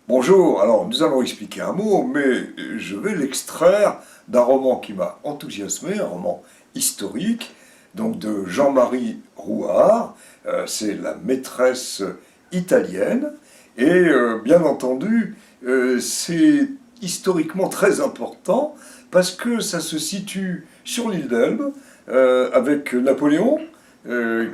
Bonjour, alors nous allons expliquer un mot, mais je vais l'extraire d'un roman qui m'a enthousiasmé, un roman historique, donc de Jean-Marie Rouart, c'est La maîtresse italienne, et bien entendu, c'est historiquement très important, parce que ça se situe sur l'île d'Elbe, avec Napoléon,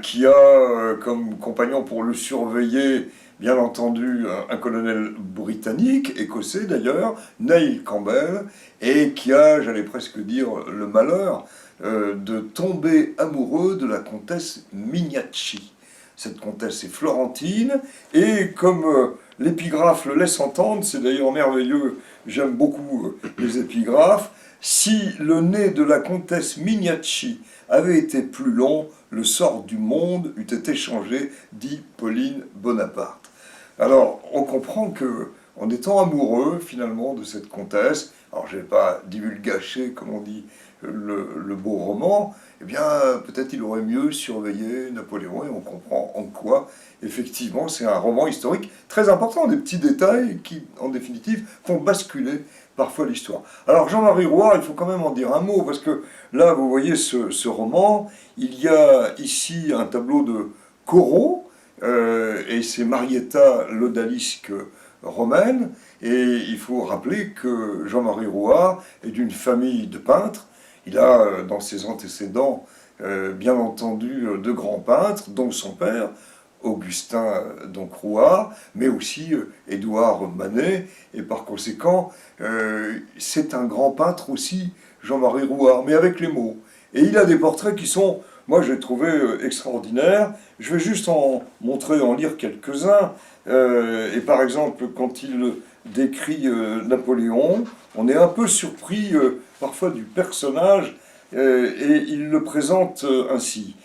qui a comme compagnon pour le surveiller bien entendu un colonel britannique, écossais d'ailleurs, Neil Campbell, et qui a, j'allais presque dire, le malheur de tomber amoureux de la comtesse Mignacci. Cette comtesse est florentine, et comme l'épigraphe le laisse entendre, c'est d'ailleurs merveilleux, j'aime beaucoup les épigraphes, si le nez de la comtesse Mignacci avait été plus long, le sort du monde eût été changé, dit Pauline Bonaparte. Alors, on comprend que, en étant amoureux, finalement, de cette comtesse, alors je ne vais pas divulgacher, comme on dit, le beau roman, eh bien, peut-être il aurait mieux surveillé Napoléon, et on comprend en quoi, effectivement, c'est un roman historique très important, des petits détails qui, en définitive, font basculer parfois l'histoire. Alors, Jean-Marie Rouart, il faut quand même en dire un mot, parce que là, vous voyez ce roman, il y a ici un tableau de Corot, et c'est Marietta l'odalisque romaine, et il faut rappeler que Jean-Marie Rouart est d'une famille de peintres. Il a dans ses antécédents, bien entendu, deux grands peintres, dont son père, Augustin donc Rouart, mais aussi Édouard Manet, et par conséquent, c'est un grand peintre aussi, Jean-Marie Rouart, mais avec les mots. Et il a des portraits qui sont, moi j'ai trouvé extraordinaires. Je vais juste en montrer, en lire quelques-uns. Et par exemple, quand il décrit Napoléon, on est un peu surpris parfois du personnage, et il le présente ainsi.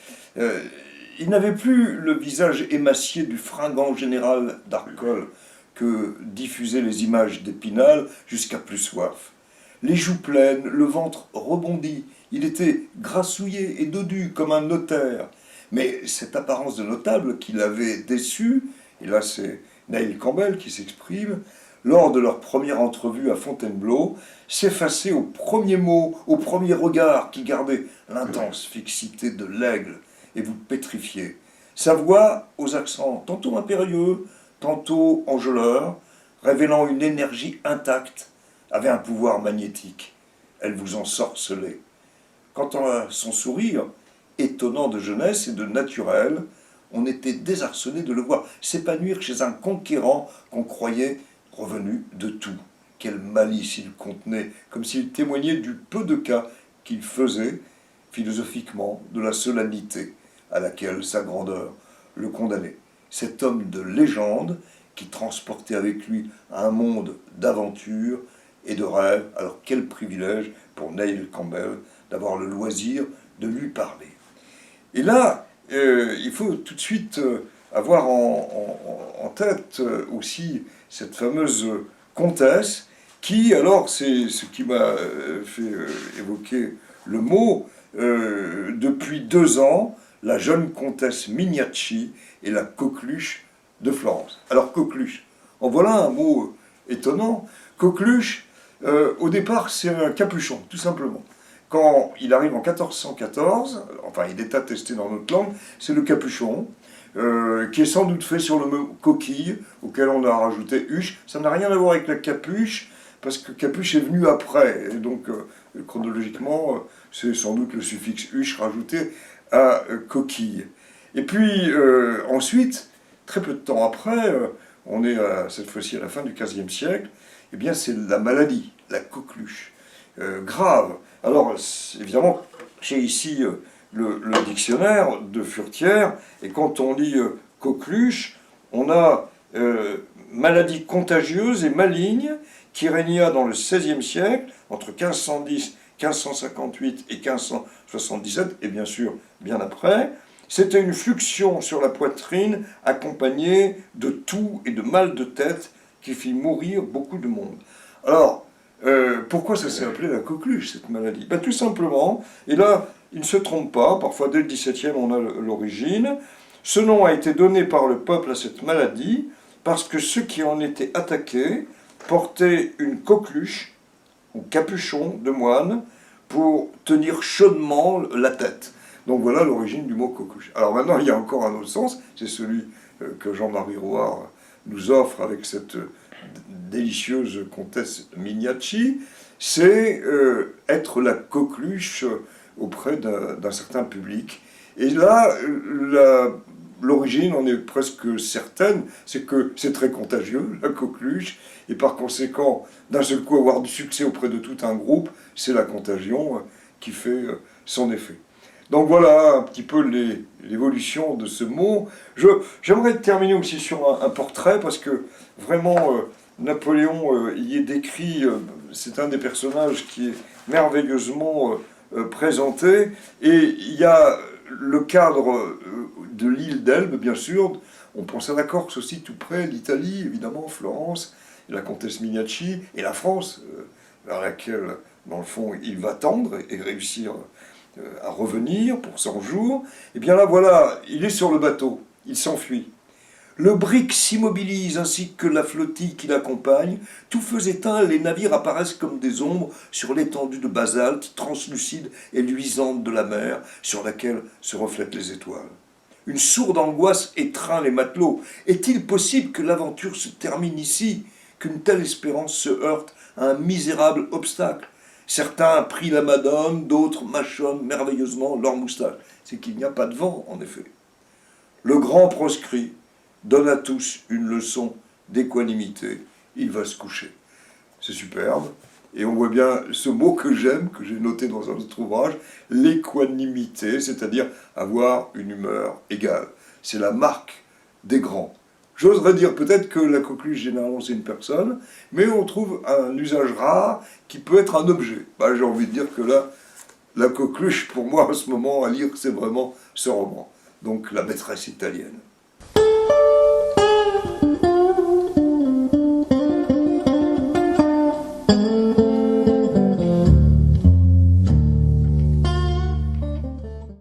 Il n'avait plus le visage émacié du fringant général d'Arcole que diffusaient les images d'Épinal jusqu'à plus soif. Les joues pleines, le ventre rebondi, il était grassouillé et dodu comme un notaire. Mais cette apparence de notable qui l'avait déçu, et là c'est Neil Campbell qui s'exprime, lors de leur première entrevue à Fontainebleau, s'effaçait au premier mot, au premier regard qui gardait l'intense fixité de l'aigle et vous pétrifiait. Sa voix, aux accents tantôt impérieux, tantôt enjôleurs, révélant une énergie intacte, avait un pouvoir magnétique. Elle vous ensorcelait. Quant à son sourire, étonnant de jeunesse et de naturel, on était désarçonné de le voir s'épanouir chez un conquérant qu'on croyait revenu de tout. Quelle malice il contenait, comme s'il témoignait du peu de cas qu'il faisait, philosophiquement, de la solennité à laquelle sa grandeur le condamnait. Cet homme de légende qui transportait avec lui un monde d'aventure et de rêve. Alors quel privilège pour Neil Campbell d'avoir le loisir de lui parler. Et là, il faut tout de suite avoir en tête aussi cette fameuse comtesse qui, alors c'est ce qui m'a fait évoquer le mot, depuis 2 ans, la jeune comtesse Mignacci est la coqueluche de Florence. Alors coqueluche, en voilà un mot étonnant. Coqueluche, au départ, c'est un capuchon, tout simplement. Quand il arrive en 1414, enfin il est attesté dans notre langue, c'est le capuchon, qui est sans doute fait sur le mot coquille, auquel on a rajouté huche. Ça n'a rien à voir avec la capuche, parce que capuche est venu après, et donc chronologiquement, c'est sans doute le suffixe huche rajouté à coquille. Et puis ensuite, très peu de temps après, on est cette fois-ci à la fin du XVe siècle, eh bien c'est la maladie, la coqueluche, grave. Alors évidemment, j'ai ici le dictionnaire de Furetière, et quand on lit coqueluche, on a maladie contagieuse et maligne qui régna dans le XVIe siècle, entre 1510, 1558 et 1577, et bien sûr bien après. C'était une fluxion sur la poitrine accompagnée de toux et de mal de tête qui fit mourir beaucoup de monde. Alors, pourquoi ça s'est appelé la coqueluche, cette maladie? Ben, tout simplement, et là, il ne se trompe pas, parfois dès le XVIIe on a l'origine. Ce nom a été donné par le peuple à cette maladie parce que ceux qui en étaient attaqués portaient une coqueluche ou capuchon de moine pour tenir chaudement la tête. Donc voilà l'origine du mot coqueluche. Alors maintenant, il y a encore un autre sens, c'est celui que Jean-Marie Rouart nous offre avec cette délicieuse comtesse Mignacci, c'est être la coqueluche auprès d'un certain public. Et là, l'origine en est presque certaine, c'est que c'est très contagieux, la coqueluche, et par conséquent, d'un seul coup avoir du succès auprès de tout un groupe, c'est la contagion qui fait son effet. Donc voilà un petit peu l'évolution de ce mot. J'aimerais terminer aussi sur un portrait, parce que vraiment, Napoléon y est décrit, c'est un des personnages qui est merveilleusement présenté, et il y a le cadre de l'île d'Elbe, bien sûr. On pense à la Corse aussi, tout près, l'Italie, évidemment, Florence, et la comtesse Mignacci, et la France, vers laquelle, dans le fond, il va tendre et réussir à revenir pour 100 jours. Et bien là, voilà, il est sur le bateau, il s'enfuit. Le brick s'immobilise ainsi que la flottille qui l'accompagne. Tout feu éteint, les navires apparaissent comme des ombres sur l'étendue de basalte translucide et luisante de la mer, sur laquelle se reflètent les étoiles. Une sourde angoisse étreint les matelots. Est-il possible que l'aventure se termine ici, qu'une telle espérance se heurte à un misérable obstacle? Certains prient la Madone, d'autres mâchonnent merveilleusement leurs moustaches. C'est qu'il n'y a pas de vent, en effet. Le grand proscrit donne à tous une leçon d'équanimité. Il va se coucher. C'est superbe. Et on voit bien ce mot que j'aime, que j'ai noté dans un autre ouvrage, l'équanimité, c'est-à-dire avoir une humeur égale. C'est la marque des grands. J'oserais dire peut-être que la coqueluche, généralement, c'est une personne, mais on trouve un usage rare qui peut être un objet. Bah, j'ai envie de dire que là, la coqueluche, pour moi, en ce moment, à lire, c'est vraiment ce roman. Donc, la maîtresse italienne.